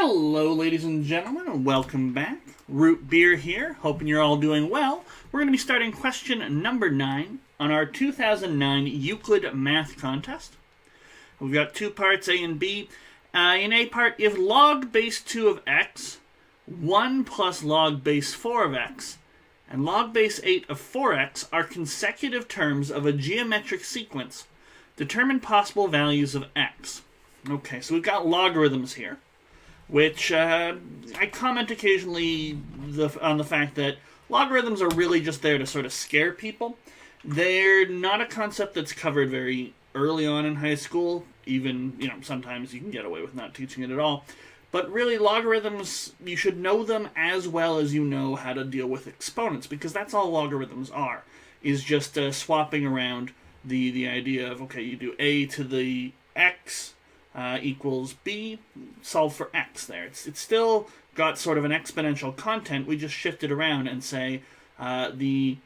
Hello, ladies and gentlemen, and welcome back. Root Beer here, hoping you're all doing well. We're going to be starting question number 9 on our 2009 Euclid math contest. We've got two parts, A and B. In A part, if log base 2 of x, 1 plus log base 4 of x, and log base 8 of 4x are consecutive terms of a geometric sequence, determine possible values of x. Okay, so we've got logarithms here, which I comment occasionally on the fact that logarithms are really just there to sort of scare people. They're not a concept that's covered very early on in high school. Even, sometimes you can get away with not teaching it at all. But really, logarithms, you should know them as well as you know how to deal with exponents, because that's all logarithms are, is just swapping around the idea of, okay, you do a to the x equals b, solve for x there. It's still got sort of an exponential content. We just shift it around and say the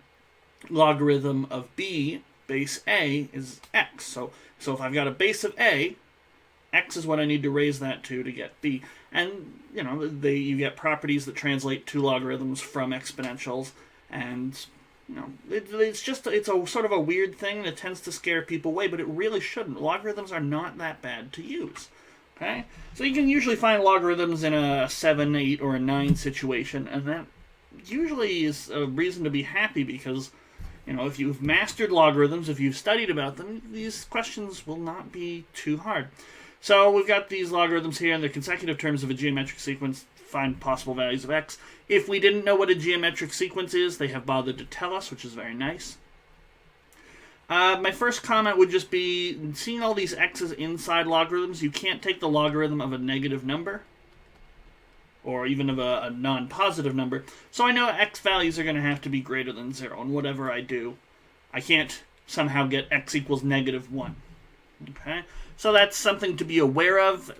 logarithm of b base a is x. So if I've got a base of a, x is what I need to raise that to get b. And, you get properties that translate to logarithms from exponentials. And, it's a sort of a weird thing that tends to scare people away, but it really shouldn't. Logarithms are not that bad to use. Okay? So you can usually find logarithms in a 7, 8, or a 9 situation, and that usually is a reason to be happy because, if you've mastered logarithms, if you've studied about them, these questions will not be too hard. So we've got these logarithms here, and they're consecutive terms of a geometric sequence. Find possible values of x. If we didn't know what a geometric sequence is, they have bothered to tell us, which is very nice. My first comment would just be, seeing all these x's inside logarithms, you can't take the logarithm of a negative number, or even of a non-positive number. So I know x values are going to have to be greater than 0, and whatever I do, I can't somehow get x equals negative 1. Okay? So that's something to be aware of.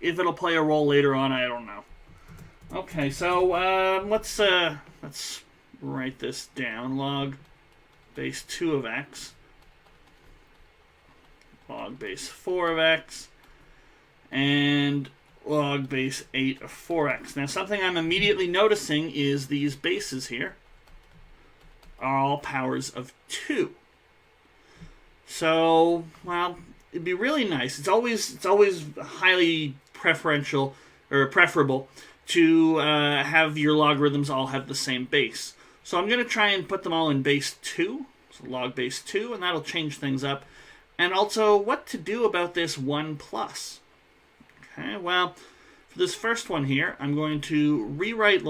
If it'll play a role later on, I don't know. Okay, so let's write this down. Log base 2 of x, log base 4 of x, and log base 8 of 4x. Now, something I'm immediately noticing is these bases here are all powers of 2. So, well, it'd be really nice. It's always highly preferable to have your logarithms all have the same base. So I'm going to try and put them all in base 2, so log base 2, and that'll change things up. And also, what to do about this 1 plus. Okay, well, for this first one here, I'm going to rewrite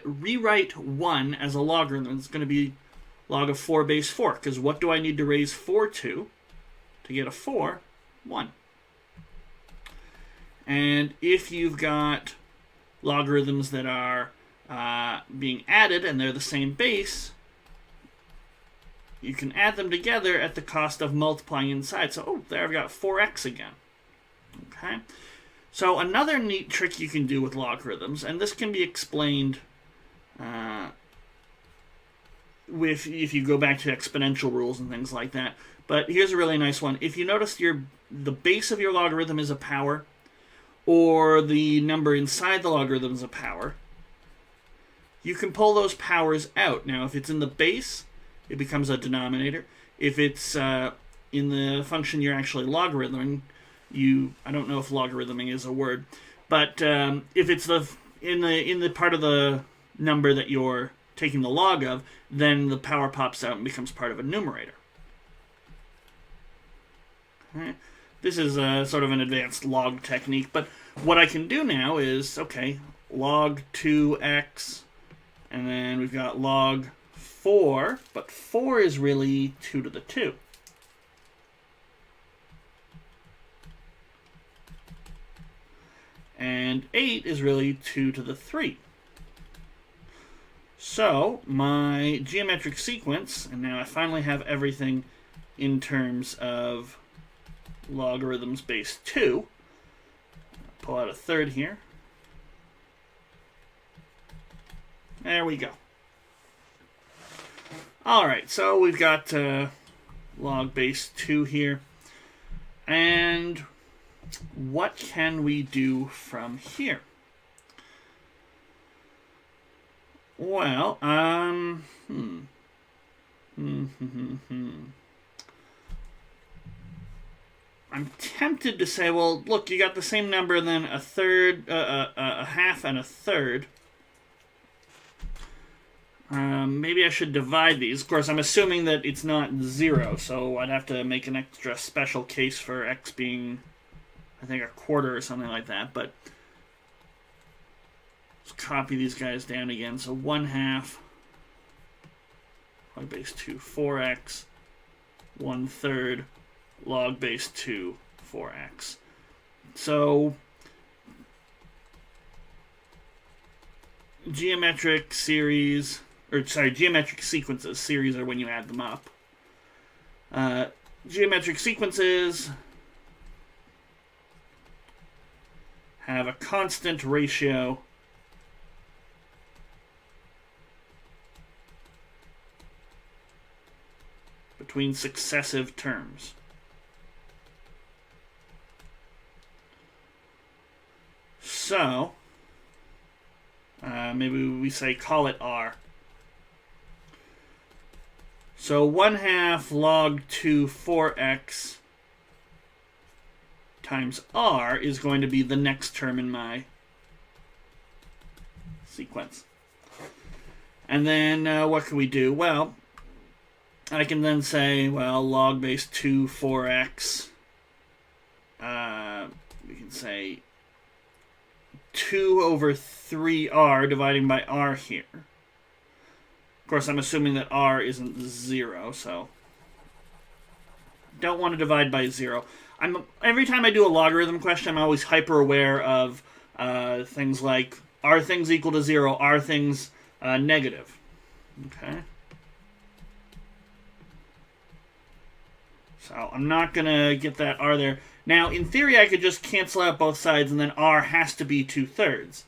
rewrite 1 as a logarithm. It's going to be log of 4 base 4, because what do I need to raise 4 to get a 4? 1. And if you've got logarithms that are being added and they're the same base, you can add them together at the cost of multiplying inside. So, there I've got 4x again. Okay? So another neat trick you can do with logarithms, and this can be explained if you go back to exponential rules and things like that. But here's a really nice one. If you notice the base of your logarithm is a power, or the number inside the logarithm is a power, you can pull those powers out. Now, if it's in the base, it becomes a denominator. If it's in the function you're actually logarithming, I don't know if logarithming is a word, but if it's in the part of the number that you're taking the log of, then the power pops out and becomes part of a numerator. Okay. This is sort of an advanced log technique, but what I can do now is, okay, log 2x, and then we've got log 4, but 4 is really 2 to the 2. And 8 is really 2 to the 3. So, my geometric sequence, and now I finally have everything in terms of logarithms base 2. Pull out a third here. There we go. Alright, so we've got log base 2 here. And what can we do from here? Well, I'm tempted to say, well, look, you got the same number and then a third, a half and a third. Maybe I should divide these. Of course, I'm assuming that it's not 0, so I'd have to make an extra special case for x being, I think, a quarter or something like that. But let's copy these guys down again. So 1/2 log base 2 4x, 1/3 log base 2 4x. So geometric series, geometric sequences. Series are when you add them up. Geometric sequences have a constant ratio between successive terms. So, maybe we say call it R. So 1/2 log 2 4x times R is going to be the next term in my sequence. And then what can we do? Well, I can then say, well, log base 2 4x, we can say 2/3r dividing by r here. Of course, I'm assuming that r isn't 0, so don't want to divide by 0. Every time I do a logarithm question, I'm always hyper aware of things like, are things equal to 0? Are things negative? Okay. So I'm not going to get that r there. Now, in theory, I could just cancel out both sides, and then r has to be 2/3.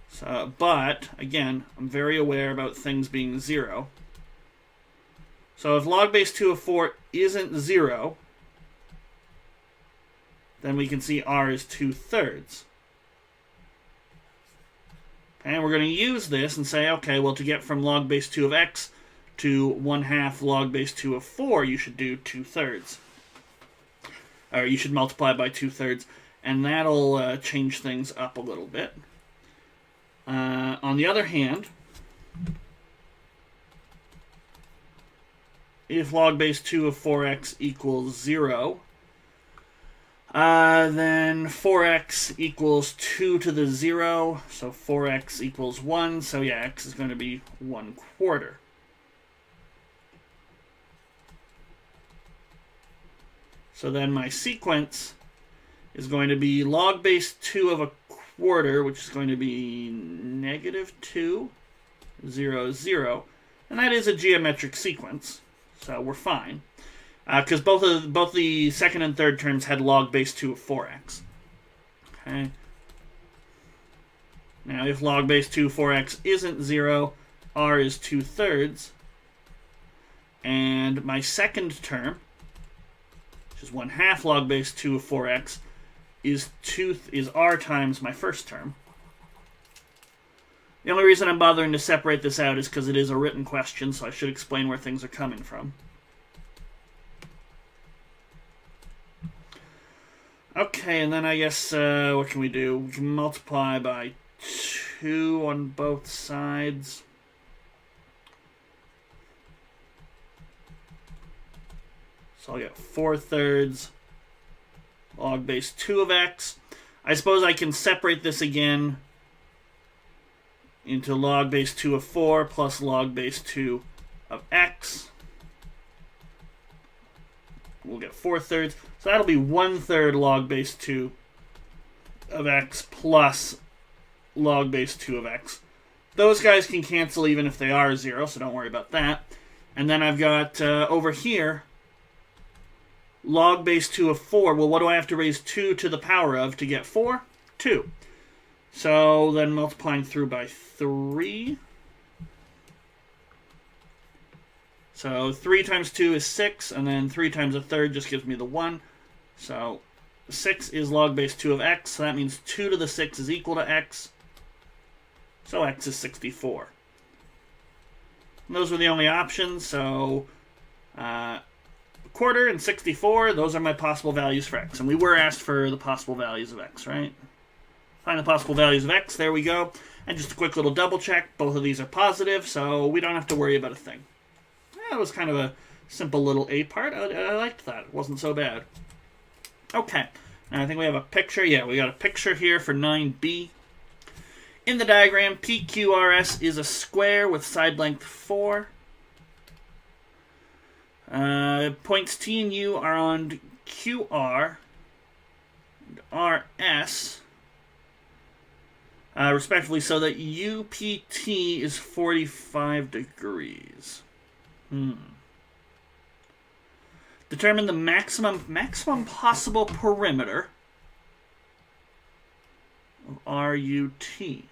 So, but, again, I'm very aware about things being 0. So if log base 2 of 4 isn't 0, then we can see r is 2/3. And we're going to use this and say, okay, well, to get from log base 2 of x to 1/2 log base 2 of 4, you should do 2/3. Or you should multiply by 2/3, and that'll change things up a little bit. On the other hand, if log base 2 of 4x equals 0, then 4x equals 2 to the 0, so 4x equals 1, so yeah, x is going to be 1/4. So then my sequence is going to be log base 2 of 1/4, which is going to be -2, 0, 0. And that is a geometric sequence, so we're fine. Because both the second and third terms had log base 2 of 4x. Okay. Now, if log base 2 of 4x isn't 0, r is 2/3. And my second term, which is 1/2 log base 2 of 4x, is r times my first term. The only reason I'm bothering to separate this out is because it is a written question, so I should explain where things are coming from. Okay, and then I guess, what can we do? We can multiply by 2 on both sides. So I'll get 4/3 log base 2 of x. I suppose I can separate this again into log base 2 of 4 plus log base 2 of x. We'll get 4/3. So that'll be 1/3 log base 2 of x plus log base 2 of x. Those guys can cancel even if they are 0, so don't worry about that. And then I've got over here log base 2 of 4. Well, what do I have to raise 2 to the power of to get 4? 2. So then multiplying through by 3. So 3 times 2 is 6, and then 3 times 1/3 just gives me the 1. So 6 is log base 2 of x, so that means 2 to the 6 is equal to x. So x is 64. And those were the only options, so quarter and 64, those are my possible values for x. And we were asked for the possible values of x, right? Find the possible values of x, there we go. And just a quick little double check, both of these are positive, so we don't have to worry about a thing. That was kind of a simple little A part. I liked that, it wasn't so bad. Okay, now I think we have a picture. Yeah, we got a picture here for 9b. In the diagram, PQRS is a square with side length 4. Points T and U are on QR and RS, respectively, so that UPT is 45 degrees. Determine the maximum possible perimeter of RUT.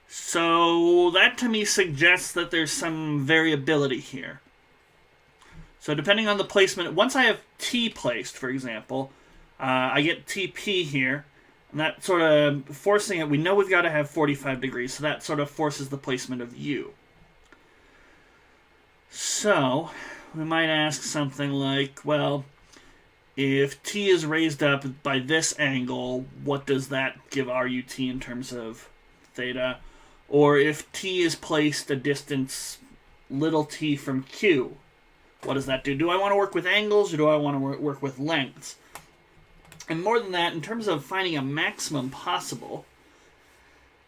So that to me suggests that there's some variability here. So depending on the placement, once I have T placed, for example, I get TP here, and that sort of forcing it, we know we've got to have 45 degrees, so that sort of forces the placement of U. So we might ask something like, well, if T is raised up by this angle, what does that give RUT in terms of theta? Or if T is placed a distance little t from Q, what does that do? Do I want to work with angles or do I want to work with lengths? And more than that, in terms of finding a maximum possible,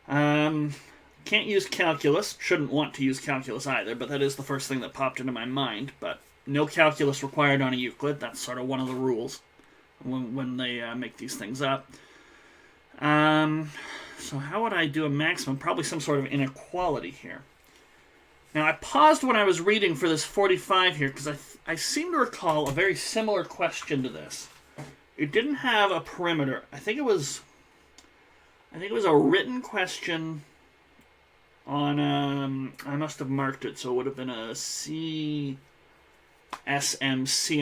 can't use calculus, shouldn't want to use calculus either, but that is the first thing that popped into my mind. But no calculus required on a Euclid. That's sort of one of the rules when they make these things up. So how would I do a maximum? Probably some sort of inequality here. Now, I paused when I was reading for this 45 here because I seem to recall a very similar question to this. It didn't have a perimeter. I think it was a written question on, I must have marked it, so it would have been a CSMC.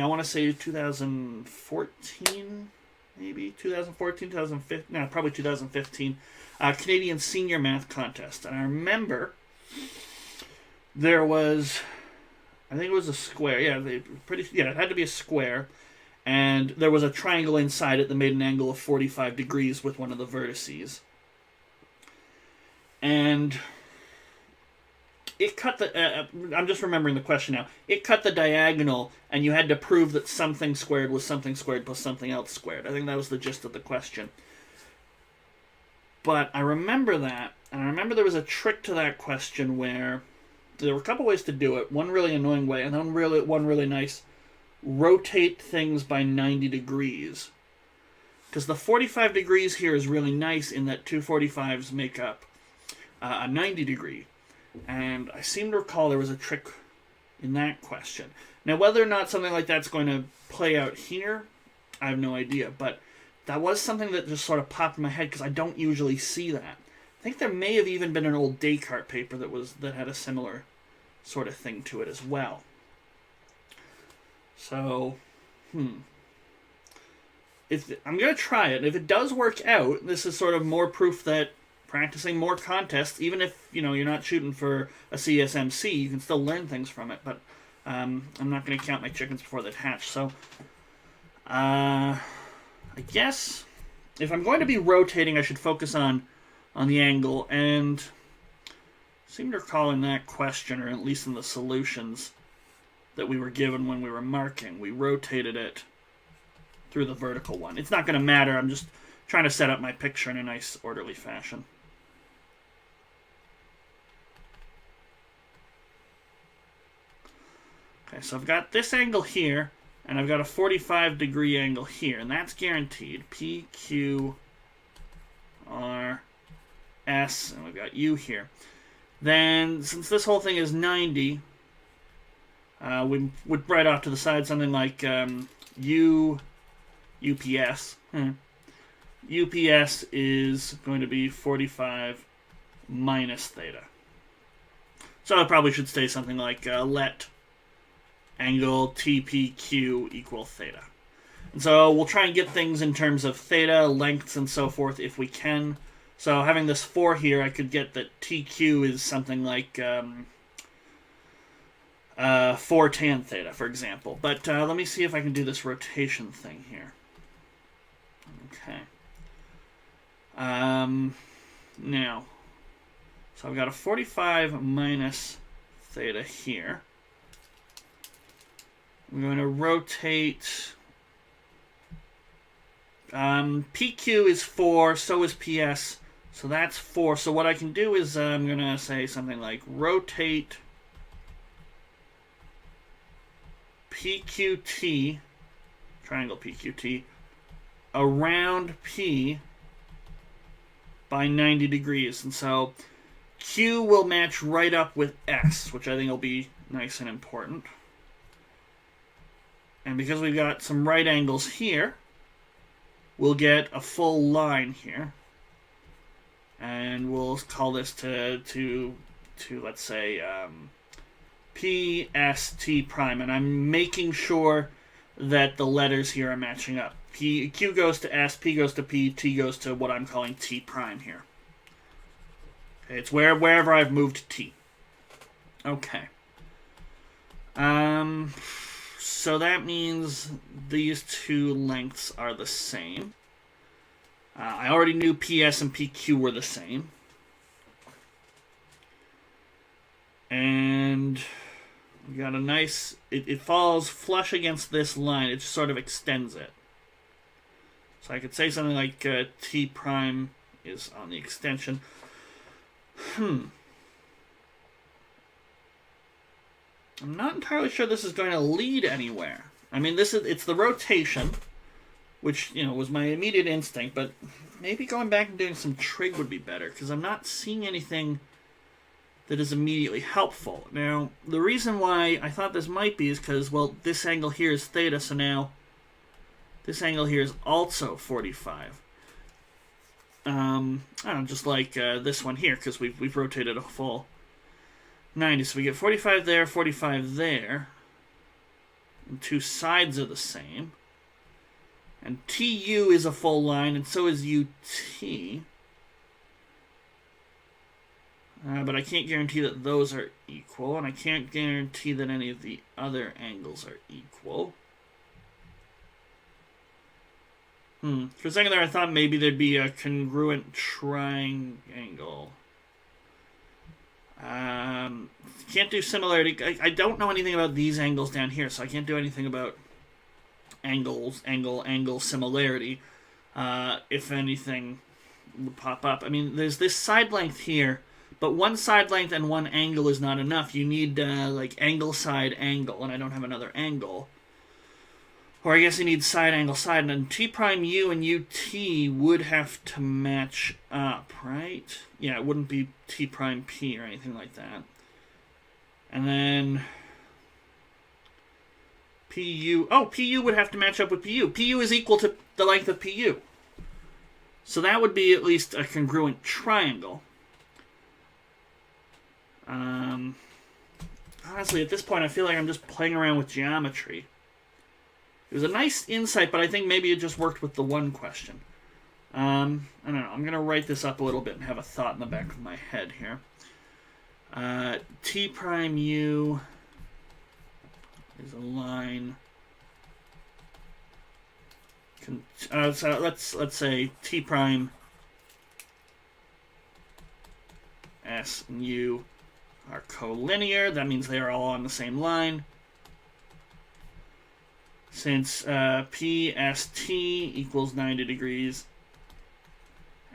I want to say 2014, maybe 2014, 2015. No, probably 2015. Canadian Senior Math Contest. And I remember there was, I think it was a square. Yeah, it had to be a square. And there was a triangle inside it that made an angle of 45 degrees with one of the vertices. And it cut the, I'm just remembering the question now. It cut the diagonal, and you had to prove that something squared was something squared plus something else squared. I think that was the gist of the question. But I remember that, and I remember there was a trick to that question where there were a couple ways to do it. One really annoying way, and then one really nice. Rotate things by 90 degrees. Because the 45 degrees here is really nice in that two 45s make up a 90 degree. And I seem to recall there was a trick in that question. Now, whether or not something like that's going to play out here, I have no idea. But that was something that just sort of popped in my head because I don't usually see that. I think there may have even been an old Descartes paper that had a similar sort of thing to it as well. So, I'm going to try it. If it does work out, this is sort of more proof that practicing more contests, even if you're not shooting for a CSMC, you can still learn things from it. But I'm not going to count my chickens before they hatch. So, I guess if I'm going to be rotating, I should focus on the angle. And I seem to recall in that question, or at least in the solutions that we were given when we were marking, we rotated it through the vertical one. It's not going to matter. I'm just trying to set up my picture in a nice, orderly fashion. Okay, so I've got this angle here, and I've got a 45 degree angle here, and that's guaranteed. P, Q, R, S, and we've got U here. Then, since this whole thing is 90, we would write off to the side something like UPS. UPS is going to be 45 minus theta. So I probably should say something like let angle TPQ equal theta. And so we'll try and get things in terms of theta, lengths, and so forth if we can. So having this 4 here, I could get that TQ is something like 4 tan theta, for example. But let me see if I can do this rotation thing here. Okay. Now, so I've got a 45 minus theta here. I'm going to rotate. PQ is 4, so is PS, so that's 4. So what I can do is I'm going to say something like rotate PQT, triangle PQT, around P by 90 degrees. And so Q will match right up with S, which I think will be nice and important. And because we've got some right angles here, we'll get a full line here. And we'll call this to let's say, PST prime. And I'm making sure that the letters here are matching up. Q goes to S, P goes to P, T goes to what I'm calling T prime here. Okay, it's wherever I've moved T. Okay. So that means these two lengths are the same. I already knew PS and PQ were the same. And we got a nice... It falls flush against this line. It just sort of extends it. So I could say something like T prime is on the extension. I'm not entirely sure this is going to lead anywhere. I mean, it's the rotation, which, was my immediate instinct, but maybe going back and doing some trig would be better, because I'm not seeing anything that is immediately helpful. Now, the reason why I thought this might be is because, well, this angle here is theta, so now this angle here is also 45. I don't know, just like this one here, because we've rotated a full 90. So we get 45 there, 45 there. And two sides are the same. And TU is a full line, and so is UT. But I can't guarantee that those are equal, and I can't guarantee that any of the other angles are equal. For a second there, I thought maybe there'd be a congruent triangle. Can't do similarity. I don't know anything about these angles down here, so I can't do anything about angle similarity. If anything would pop up. I mean, there's this side length here, but one side length and one angle is not enough. You need, like, angle, side, angle, and I don't have another angle. Or I guess you need side, angle, side, and then T prime U and UT would have to match up, right? Yeah, it wouldn't be T prime P or anything like that. And then PU, PU would have to match up with PU. PU is equal to the length of PU. So that would be at least a congruent triangle. Honestly, at this point, I feel like I'm just playing around with geometry. It was a nice insight, but I think maybe it just worked with the one question. I don't know. I'm going to write this up a little bit and have a thought in the back of my head here. T prime U is a line. So let's say T prime S and U are collinear. That means they are all on the same line. Since PST equals 90 degrees,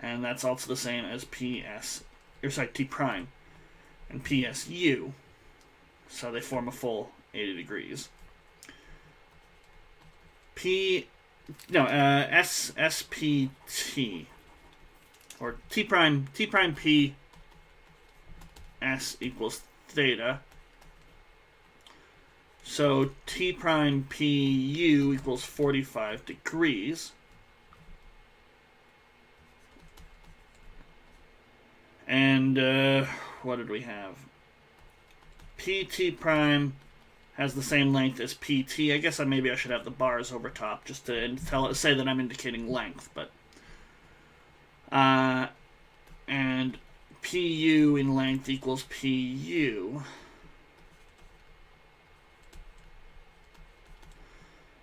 and that's also the same as T prime and PSU, so they form a full 80 degrees. SPT, or T prime P S equals theta. So T prime PU equals 45 degrees. And what did we have? PT prime has the same length as PT. I guess maybe I should have the bars over top just to say that I'm indicating length, but and PU in length equals PU.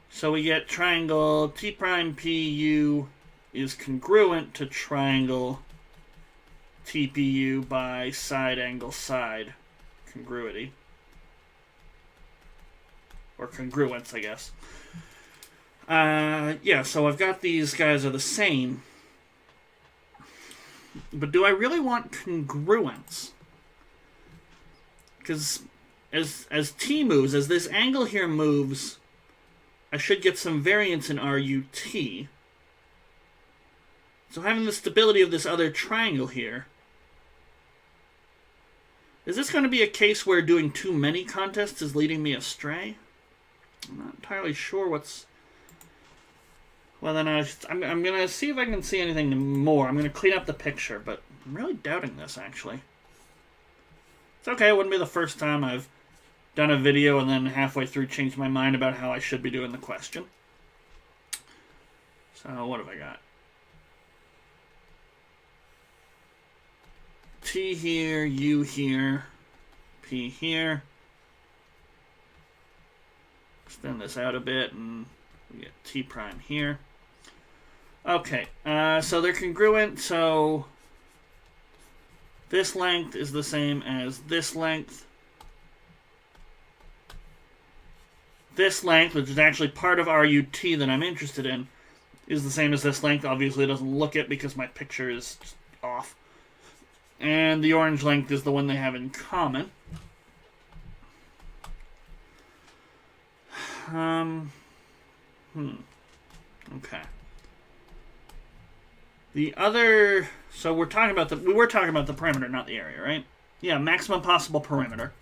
So we get triangle T prime PU is congruent to triangle TPU by side angle side congruity. Or congruence, I guess. Yeah, so I've got these guys are the same. But do I really want congruence? Because as T moves, as this angle here moves, I should get some variance in RUT. So having the stability of this other triangle here, is this going to be a case where doing too many contests is leading me astray? I'm not entirely sure what's... Well, then I'm going to see if I can see anything more. I'm going to clean up the picture, but I'm really doubting this, actually. It's okay. It wouldn't be the first time I've done a video and then halfway through changed my mind about how I should be doing the question. So, what have I got? T here, U here, P here. Extend this out a bit, and we get T prime here. Okay, so they're congruent, so this length is the same as this length. This length, which is actually part of RUT that I'm interested in, is the same as this length. Obviously, it doesn't look it because my picture is off. And the orange length is the one they have in common. Okay. The other... So we were talking about the perimeter, not the area, right? Yeah, maximum possible perimeter.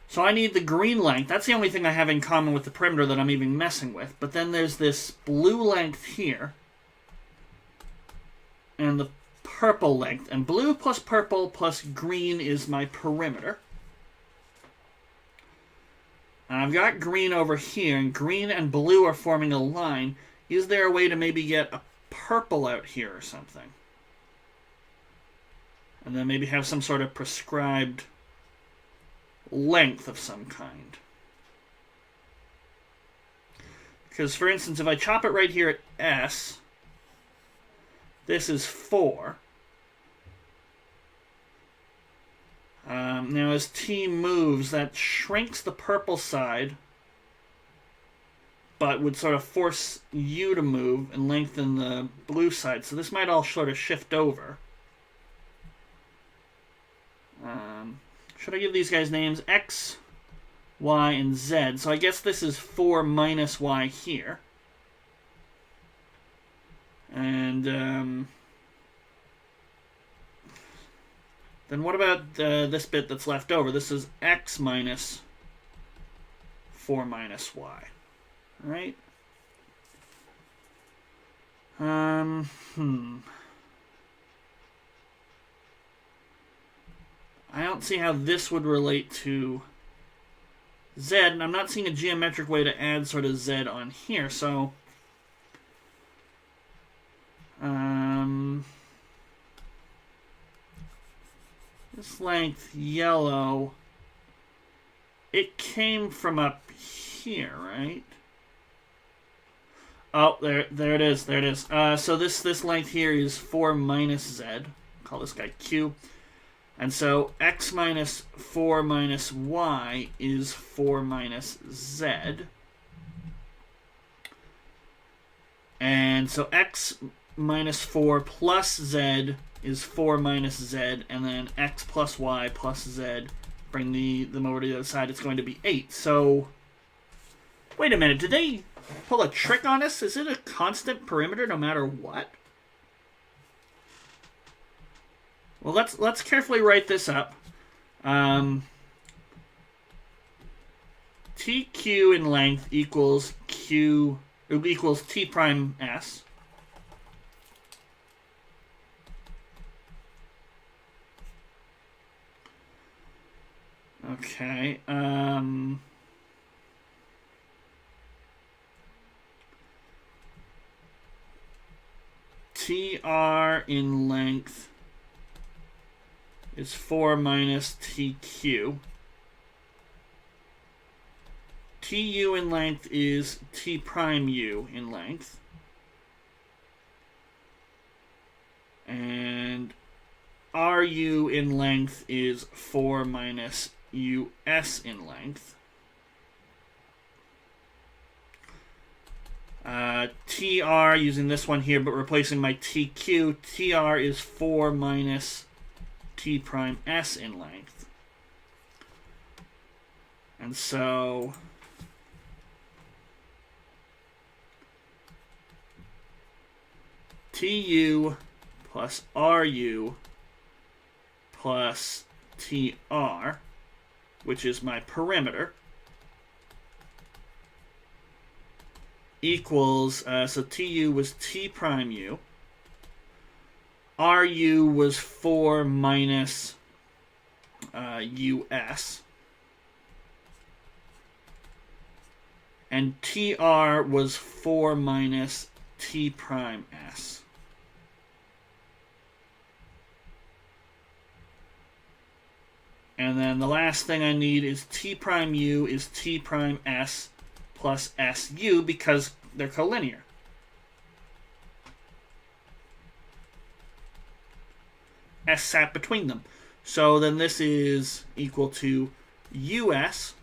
So I need the green length. That's the only thing I have in common with the perimeter that I'm even messing with. But then there's this blue length here. And the purple length. And blue plus purple plus green is my perimeter. And I've got green over here. And green and blue are forming a line. Is there a way to maybe get a purple out here or something? And then maybe have some sort of prescribed length of some kind. Because, for instance, if I chop it right here at S, this is 4. Now, as T moves, that shrinks the purple side, but would sort of force U to move and lengthen the blue side. So this might all sort of shift over. Should I give these guys names? X, Y, and Z. So I guess this is 4 minus Y here. And then what about this bit that's left over? This is X minus 4 minus Y. All right? I don't see how this would relate to Z, and I'm not seeing a geometric way to add sort of Z on here, so this length, yellow, it came from up here, right? Oh, there it is, there it is. So this length here is 4 minus Z. Call this guy Q. And so X minus 4 minus Y is 4 minus Z. And so X minus 4 plus Z is 4 minus Z. And then X plus Y plus Z, bring them over to the other side, it's going to be 8. So, wait a minute, did they pull a trick on us? Is it a constant perimeter no matter what? Well, let's carefully write this up. TQ in length equals T prime S. Okay. TR in length is 4 minus TQ. TU in length is T prime U in length. And RU in length is 4 minus US in length. TR, using this one here, but replacing my TQ, TR is 4 minus T prime S in length. And so TU plus RU plus TR, which is my perimeter, equals, so TU was T prime U, RU was 4 minus US, and TR was 4 minus T prime S. And then the last thing I need is T prime U is T prime S plus SU because they're collinear. S sat between them. So then this is equal to US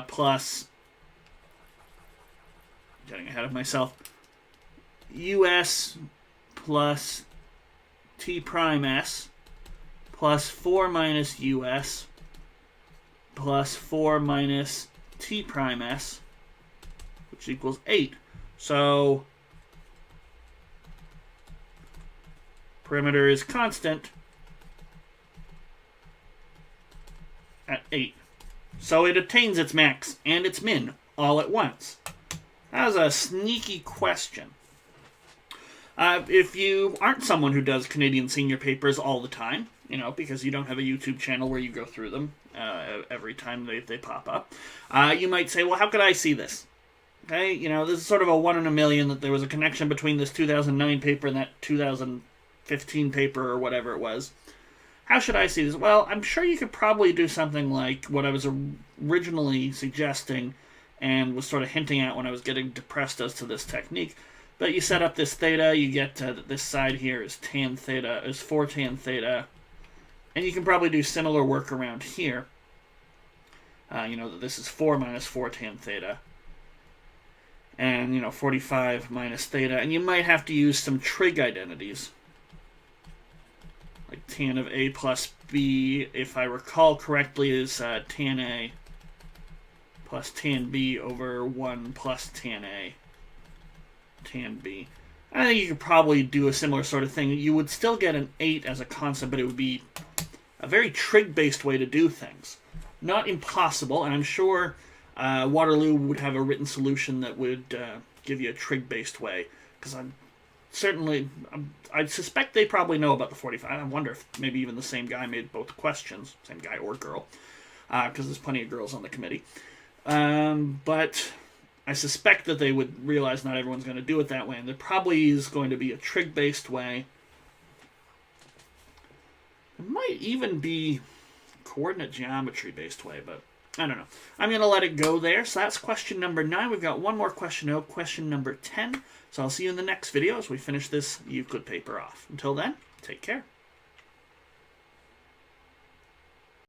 plus, getting ahead of myself, US plus T prime S plus 4 minus US plus 4 minus T prime S, which equals 8. So perimeter is constant at 8. So it attains its max and its min all at once. That was a sneaky question. If you aren't someone who does Canadian senior papers all the time, because you don't have a YouTube channel where you go through them every time they pop up, you might say, well, how could I see this? Okay, this is sort of a 1 in a million that there was a connection between this 2009 paper and that 2015 paper or whatever it was. How should I see this? Well, I'm sure you could probably do something like what I was originally suggesting and was sort of hinting at when I was getting depressed as to this technique. But you set up this theta, you get this side here is tan theta, is 4 tan theta, and you can probably do similar work around here. That this is 4 minus 4 tan theta, and 45 minus theta, and you might have to use some trig identities, like tan of A plus B, if I recall correctly, is tan A plus tan B over 1 plus tan A. Tan B. I think you could probably do a similar sort of thing. You would still get an 8 as a constant, but it would be a very trig-based way to do things. Not impossible, and I'm sure Waterloo would have a written solution that would give you a trig-based way, because I suspect they probably know about the 45. I wonder if maybe even the same guy made both questions, same guy or girl, because there's plenty of girls on the committee. But I suspect that they would realize not everyone's going to do it that way, and there probably is going to be a trig-based way. There might even be coordinate geometry-based way, but I don't know. I'm going to let it go there. So that's question number 9. We've got one more question, question number 10. So I'll see you in the next video as we finish this Euclid paper off. Until then, take care.